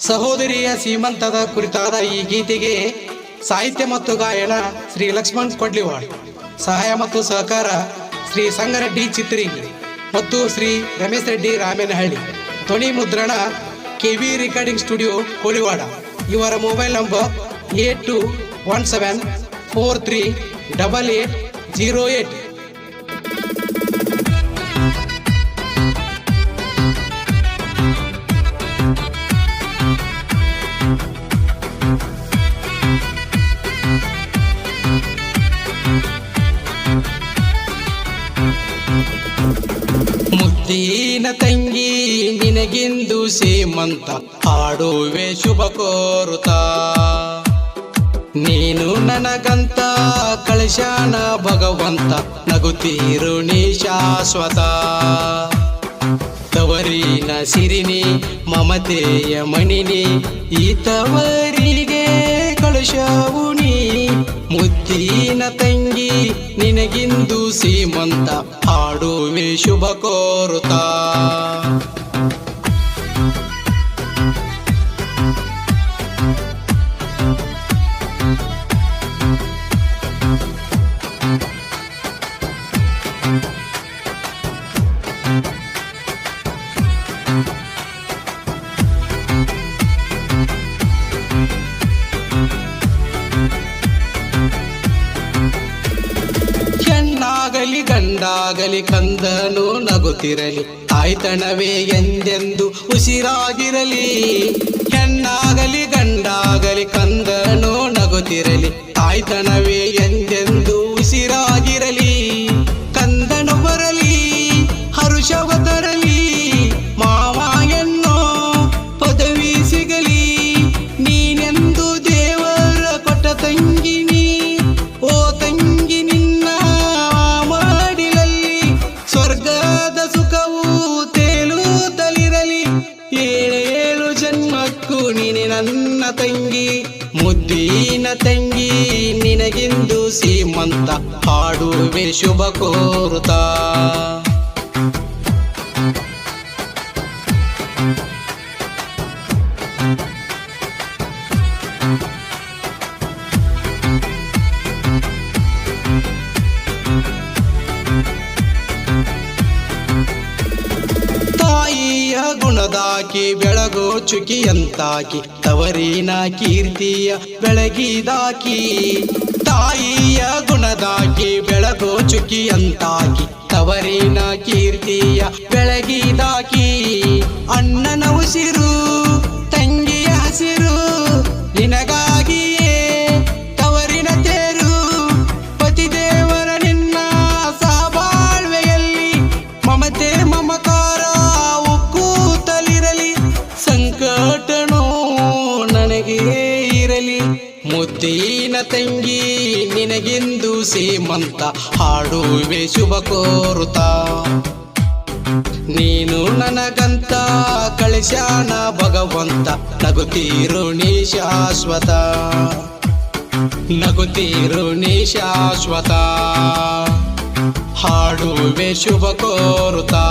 ಸಹೋದರಿಯ ಸೀಮಂತದ ಕುರಿತಾದ ಈ ಗೀತೆಗೆ ಸಾಹಿತ್ಯ ಮತ್ತು ಗಾಯನ ಶ್ರೀ ಲಕ್ಷ್ಮಣ್ ಕೊಡ್ಲಿವಾಡ್, ಸಹಾಯ ಮತ್ತು ಸಹಕಾರ ಶ್ರೀ ಸಂಗರೆಡ್ಡಿ ಚಿತ್ರಿಂಗಿ ಮತ್ತು ಶ್ರೀ ರಮೇಶ್ ರೆಡ್ಡಿ ರಾಮೇನಹಳ್ಳಿ. ಧ್ವನಿ ಮುದ್ರಣ KV ರೆಕಾರ್ಡಿಂಗ್ ಸ್ಟುಡಿಯೋ ಕೋಳಿವಾಡ. ಇವರ ಮೊಬೈಲ್ ನಂಬರ್ 8217438808. ಮುದ್ದಿನ ತಂಗಿ ನಿನಗಿಂದು ಸೀಮಂತ, ಹಾಡುವೆ ಶುಭ ಕೋರುತ್ತಾ. ನೀನು ನನಗಂತ ಕಳಶಾನ ಭಗವಂತ, ನಗುತ್ತೀರು ನೀ ಶಾಶ್ವತ. ತವರಿನ ಸಿರಿನಿ ಮಮತೆಯ ಮಣಿನಿ, ಈ ತವರಿಗೆ ಕಳಶವು ನೀ. ಮುದ್ದಿನ ತಂಗಿ ನಿನಗಿಂದು ಸೀಮಂತ, ಹಾಡುವೆ ಶುಭ ಕೋರುತ್ತಾ. ಹೆಣ್ಣಾಗಲಿ ಗಂಡಾಗಲಿ ಕಂದನು ನಗುತ್ತಿರಲಿ, ತಾಯ್ತನವೇ ಎಂದೆಂದು ಉಸಿರಾಗಿರಲಿ. ಹೆಣ್ಣಾಗಲಿ ಗಂಡಾಗಲಿ ಕಂದನು ನಗುತ್ತಿರಲಿ, ತಾಯ್ತನವೇ ಎಂದೆಂದು ಉಸಿರಾಗಿರಲಿ. ಕಂದನು ಬರಲಿ ಹರುಷವ ತರಲಿ, ಮಾವ ಎನ್ನೋ ಪದವಿ ಸಿಗಲಿ. ನೀನೆಂದು ದೇವರ ಕೊಟ್ಟ ತಂಗಿನಿ, ಓ ತಂಗಿ ನಿನ್ನ ಮಾಡಿಲಲ್ಲಿ ಸ್ವರ್ಗದ ಸುಖವು ತೇಲುತ್ತಲಿರಲಿ. ಏಳೇಳು ಜನ್ಮಕ್ಕೂ ನೀನೆ ನನ್ನ ತಂಗಿ. ಮುದ್ದಿನ ತಂಗಿ ನಿನಗಿಂದು ಸೀಮಂತ, ಹಾಡುವೆ ಶುಭ ಕೋರುತ್ತಾ. ತಾಯಿಯ ಗುಣದಾಕಿ ಬೆಳಗೋ ಚುಕಿಯಂತಾಕಿ, ತವರಿನ ಕೀರ್ತಿಯ ಬೆಳಗಿದಾಕಿ. ತಾಯಿಯ ಗುಣದಾಕಿ ಬೆಳಗೋ ಚುಕಿಯಂತಾಕಿ, ತವರಿನ ಕೀರ್ತಿಯ ಬೆಳಗಿದಾಕಿ. ಅಣ್ಣನ ಉಸಿರು ತಂಗಿಯ ಹಸಿರು, ನಿನಗಾಗಿಯೇ ತವರಿನ ತೇರು. ಪತಿದೇವರ ನಿನ್ನ ಸಹಬಾಳ್ವೆಯಲ್ಲಿ ಮಮತೆ ಮಮಕಾರ ಉಕ್ಕೂತಲಿರಲಿ. ಸಂಕಟನೋ ನನಗೇ ಇರಲಿ. ಮುದ್ದಿನ ತಂಗಿ ನಿನಗಿಂದು ಸೀಮಂತ, ಹಾಡುವೆ ಶುಭ ಕೋರುತ್ತಾ. ನೀನು ನನಗಂತ ಕಳಶಾನ ಭಗವಂತ, ನಗುತ್ತೀರು ನೀ ಶಾಶ್ವತ. ನಗುತ್ತೀರು ನೀ ಶಾಶ್ವತ, ಹಾಡುವೆ ಶುಭ ಕೋರುತ್ತಾ.